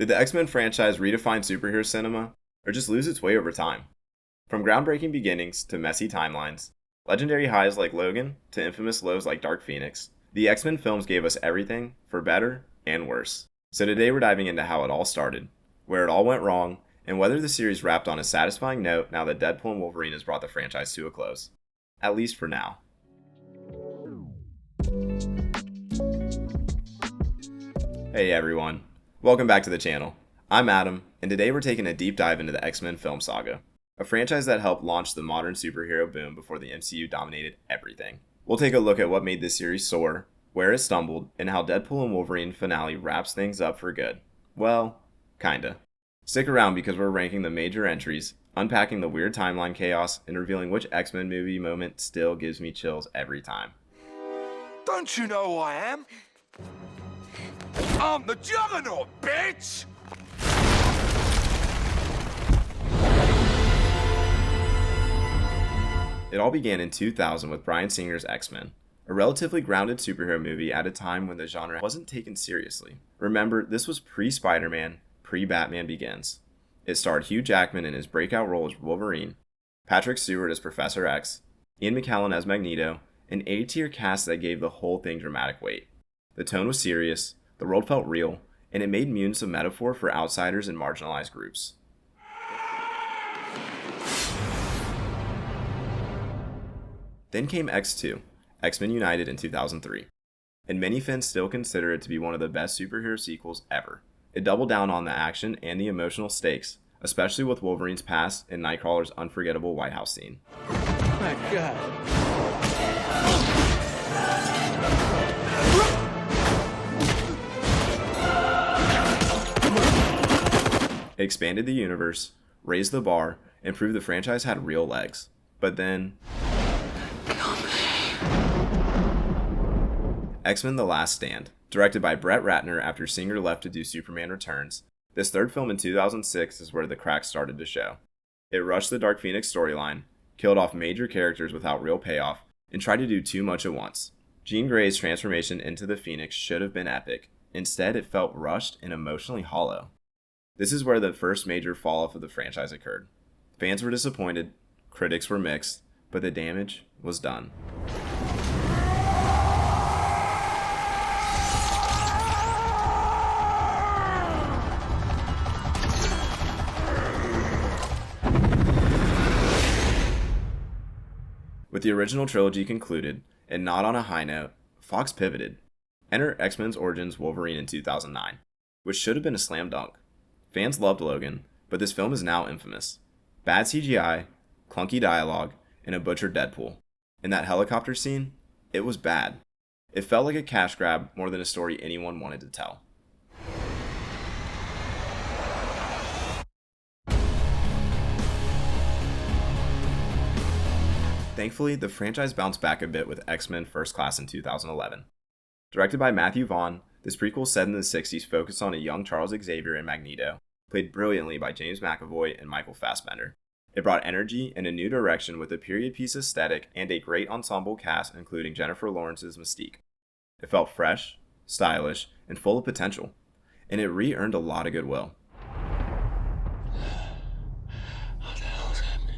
Did the X-Men franchise redefine superhero cinema, or just lose its way over time? From groundbreaking beginnings to messy timelines, legendary highs like Logan to infamous lows like Dark Phoenix, the X-Men films gave us everything, for better and worse. So today we're diving into how it all started, where it all went wrong, and whether the series wrapped on a satisfying note now that Deadpool and Wolverine has brought the franchise to a close. At least for now. Hey everyone, welcome back to the channel. I'm Adam, and today we're taking a deep dive into the X-Men film saga, a franchise that helped launch the modern superhero boom before the MCU dominated everything. We'll take a look at what made this series soar, where it stumbled, and how Deadpool and Wolverine finale wraps things up for good. Well, kinda. Stick around because we're ranking the major entries, unpacking the weird timeline chaos, and revealing which X-Men movie moment still gives me chills every time. Don't you know who I am? I'm the Juggernaut, bitch! It all began in 2000 with Bryan Singer's X-Men, a relatively grounded superhero movie at a time when the genre wasn't taken seriously. Remember, this was pre-Spider-Man, pre-Batman Begins. It starred Hugh Jackman in his breakout role as Wolverine, Patrick Stewart as Professor X, Ian McKellen as Magneto, an A-tier cast that gave the whole thing dramatic weight. The tone was serious, the world felt real, and it made mutants a metaphor for outsiders and marginalized groups. Then came X2, X-Men United in 2003, and many fans still consider it to be one of the best superhero sequels ever. It doubled down on the action and the emotional stakes, especially with Wolverine's past and Nightcrawler's unforgettable White House scene. My God. It expanded the universe, raised the bar, and proved the franchise had real legs. But then... X-Men The Last Stand, directed by Brett Ratner after Singer left to do Superman Returns. This third film in 2006 is where the cracks started to show. It rushed the Dark Phoenix storyline, killed off major characters without real payoff, and tried to do too much at once. Jean Grey's transformation into the Phoenix should have been epic. Instead, it felt rushed and emotionally hollow. This is where the first major fall-off of the franchise occurred. Fans were disappointed, critics were mixed, but the damage was done. With the original trilogy concluded, and not on a high note, Fox pivoted. Enter X-Men's Origins Wolverine in 2009, which should have been a slam dunk. Fans loved Logan, but this film is now infamous. Bad CGI, clunky dialogue, and a butchered Deadpool. In that helicopter scene, it was bad. It felt like a cash grab more than a story anyone wanted to tell. Thankfully, the franchise bounced back a bit with X-Men First Class in 2011. Directed by Matthew Vaughn, this prequel set in the 60s focused on a young Charles Xavier and Magneto, played brilliantly by James McAvoy and Michael Fassbender. It brought energy and a new direction with a period piece aesthetic and a great ensemble cast including Jennifer Lawrence's Mystique. It felt fresh, stylish, and full of potential, and it re-earned a lot of goodwill. What the hell is happening?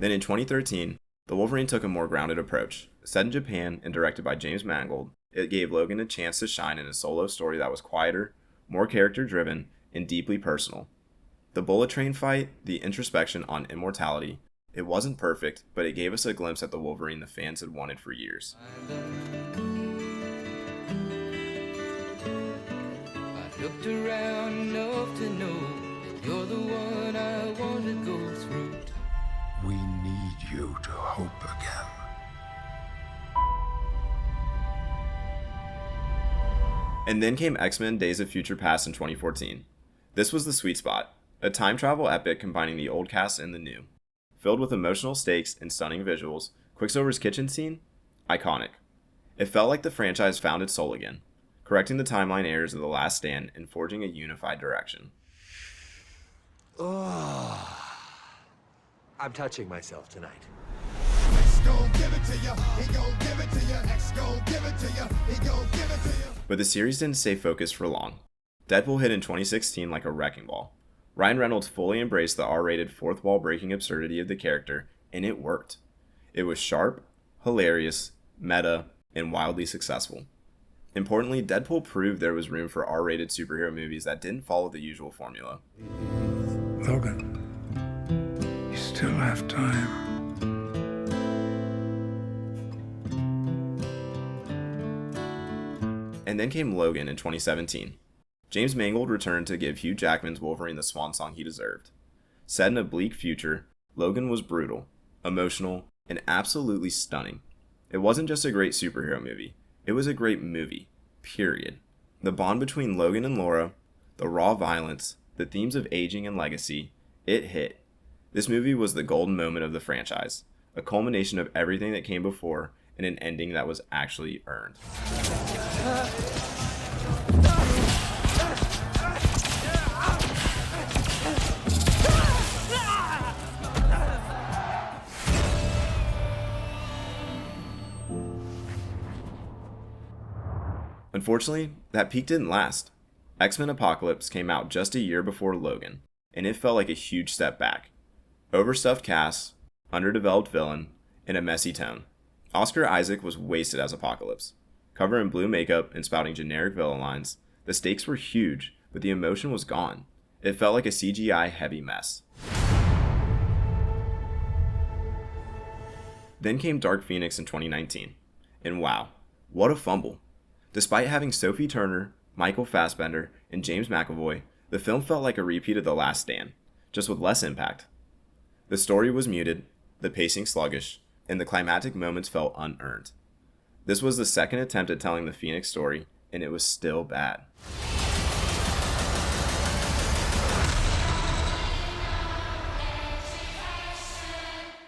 Then in 2013, The Wolverine took a more grounded approach. Set in Japan and directed by James Mangold, it gave Logan a chance to shine in a solo story that was quieter, more character-driven, and deeply personal. The bullet train fight, the introspection on immortality, it wasn't perfect, but it gave us a glimpse at the Wolverine the fans had wanted for years. I looked around enough to know that you're the one I want to go through. We need you to hope again. And then came X-Men Days of Future Past in 2014. This was the sweet spot, a time travel epic combining the old cast and the new. Filled with emotional stakes and stunning visuals, Quicksilver's kitchen scene? Iconic. It felt like the franchise found its soul again, correcting the timeline errors of The Last Stand and forging a unified direction. Oh, I'm touching myself tonight. X gon' give it to ya, he gon' give it to ya, X gon' give it to ya, he gon' give it to ya. But the series didn't stay focused for long. Deadpool hit in 2016 like a wrecking ball. Ryan Reynolds fully embraced the R-rated fourth wall breaking absurdity of the character, and it worked. It was sharp, hilarious, meta, and wildly successful. Importantly, Deadpool proved there was room for R-rated superhero movies that didn't follow the usual formula. Logan, you still have time. And then came Logan in 2017. James Mangold returned to give Hugh Jackman's Wolverine the swan song he deserved. Set in a bleak future, Logan was brutal, emotional, and absolutely stunning. It wasn't just a great superhero movie, it was a great movie, period. The bond between Logan and Laura, the raw violence, the themes of aging and legacy, it hit. This movie was the golden moment of the franchise, a culmination of everything that came before, and an ending that was actually earned. Unfortunately, that peak didn't last. X-Men Apocalypse came out just a year before Logan, and it felt like a huge step back. Overstuffed cast, underdeveloped villain, and a messy tone. Oscar Isaac was wasted as Apocalypse. Covered in blue makeup and spouting generic villain lines, the stakes were huge, but the emotion was gone. It felt like a CGI-heavy mess. Then came Dark Phoenix in 2019, and wow, what a fumble. Despite having Sophie Turner, Michael Fassbender, and James McAvoy, the film felt like a repeat of The Last Stand, just with less impact. The story was muted, the pacing sluggish, and the climactic moments felt unearned. This was the second attempt at telling the Phoenix story, and it was still bad.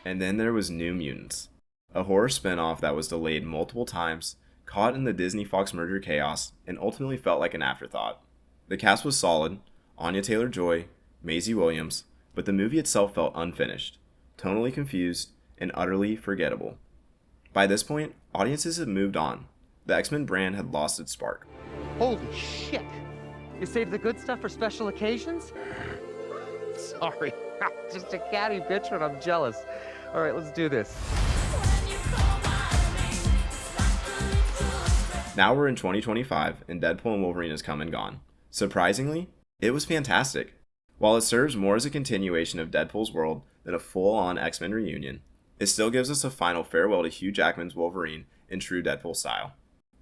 And then there was New Mutants, a horror spin-off that was delayed multiple times, caught in the Disney-Fox merger chaos, and ultimately felt like an afterthought. The cast was solid, Anya Taylor-Joy, Maisie Williams, but the movie itself felt unfinished, tonally confused, and utterly forgettable. By this point, audiences had moved on. The X-Men brand had lost its spark. Holy shit! You saved the good stuff for special occasions? Sorry, I'm just a catty bitch when I'm jealous. All right, let's do this. Now we're in 2025, and Deadpool and Wolverine has come and gone. Surprisingly, it was fantastic. While it serves more as a continuation of Deadpool's world than a full-on X-Men reunion, it still gives us a final farewell to Hugh Jackman's Wolverine in true Deadpool style.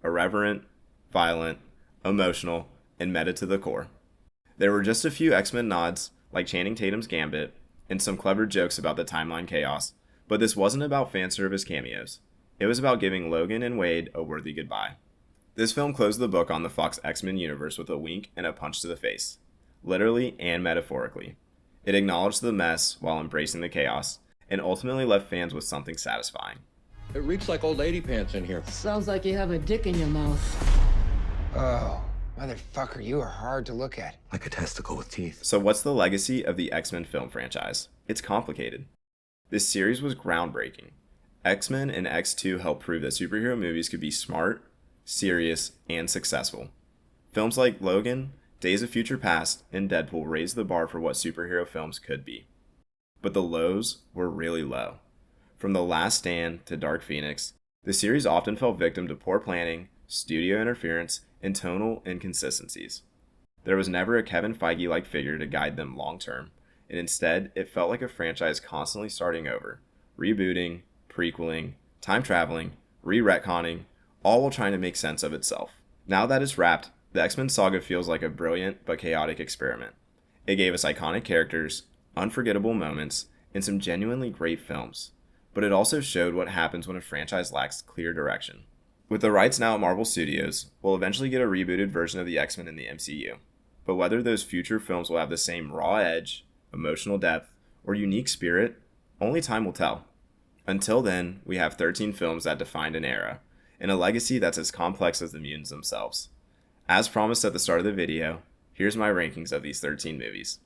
Irreverent, violent, emotional, and meta to the core. There were just a few X-Men nods, like Channing Tatum's Gambit, and some clever jokes about the timeline chaos, but this wasn't about fan service cameos. It was about giving Logan and Wade a worthy goodbye. This film closed the book on the Fox X-Men universe with a wink and a punch to the face, literally and metaphorically. It acknowledged the mess while embracing the chaos, and ultimately left fans with something satisfying. It reeks like old lady pants in here. Sounds like you have a dick in your mouth. Oh, motherfucker, you are hard to look at. Like a testicle with teeth. So what's the legacy of the X-Men film franchise? It's complicated. This series was groundbreaking. X-Men and X2 helped prove that superhero movies could be smart, serious, and successful. Films like Logan, Days of Future Past, and Deadpool raised the bar for what superhero films could be. But the lows were really low. From The Last Stand to Dark Phoenix, the series often fell victim to poor planning, studio interference, and tonal inconsistencies. There was never a Kevin Feige-like figure to guide them long term, and instead, it felt like a franchise constantly starting over, rebooting, prequeling, time traveling, re-retconning, all while trying to make sense of itself. Now that it's wrapped, the X-Men saga feels like a brilliant but chaotic experiment. It gave us iconic characters, unforgettable moments, and some genuinely great films. But it also showed what happens when a franchise lacks clear direction. With the rights now at Marvel Studios, we'll eventually get a rebooted version of the X-Men in the MCU. But whether those future films will have the same raw edge, emotional depth, or unique spirit, only time will tell. Until then, we have 13 films that defined an era, and a legacy that's as complex as the mutants themselves. As promised at the start of the video, here's my rankings of these 13 movies.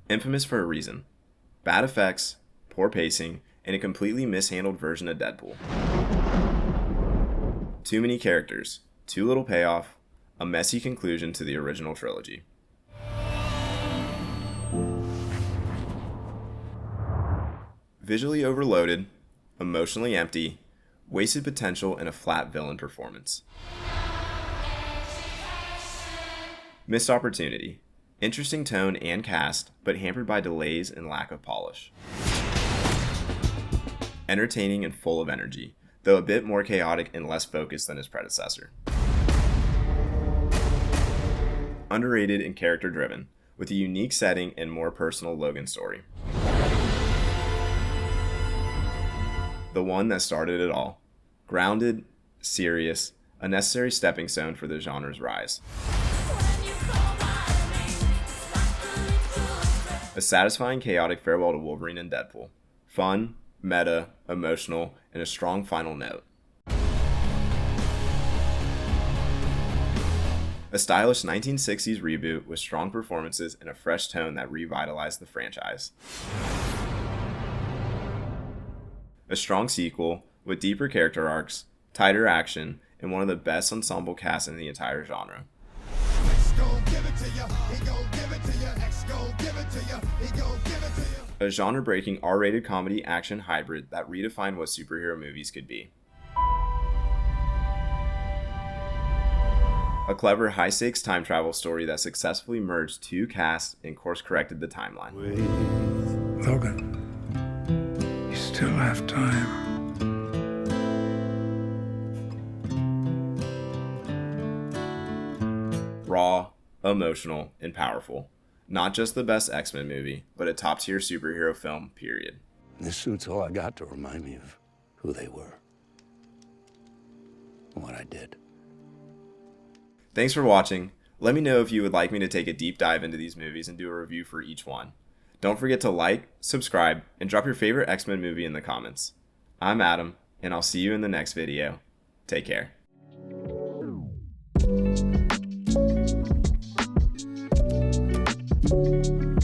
Infamous for a reason. Bad effects, poor pacing, and a completely mishandled version of Deadpool. Too many characters, too little payoff, a messy conclusion to the original trilogy. Visually overloaded, emotionally empty, wasted potential, and a flat villain performance. Missed opportunity. Interesting tone and cast, but hampered by delays and lack of polish. Entertaining and full of energy, though a bit more chaotic and less focused than his predecessor. Underrated and character-driven, with a unique setting and more personal Logan story. The one that started it all. Grounded, serious, a necessary stepping stone for the genre's rise. A satisfying, chaotic farewell to Wolverine and Deadpool. Fun, meta, emotional, and a strong final note. A stylish 1960s reboot with strong performances and a fresh tone that revitalized the franchise. A strong sequel with deeper character arcs, tighter action, and one of the best ensemble casts in the entire genre. A genre-breaking R-rated comedy action hybrid that redefined what superhero movies could be. A clever high-stakes time travel story that successfully merged two casts and course-corrected the timeline. Logan, you still have time. Raw, emotional, and powerful. Not just the best X-Men movie, but a top-tier superhero film, period. This suit's all I got to remind me of who they were and what I did. Thanks for watching. Let me know if you would like me to take a deep dive into these movies and do a review for each one. Don't forget to like, subscribe, and drop your favorite X-Men movie in the comments. I'm Adam, and I'll see you in the next video. Take care. Thank you.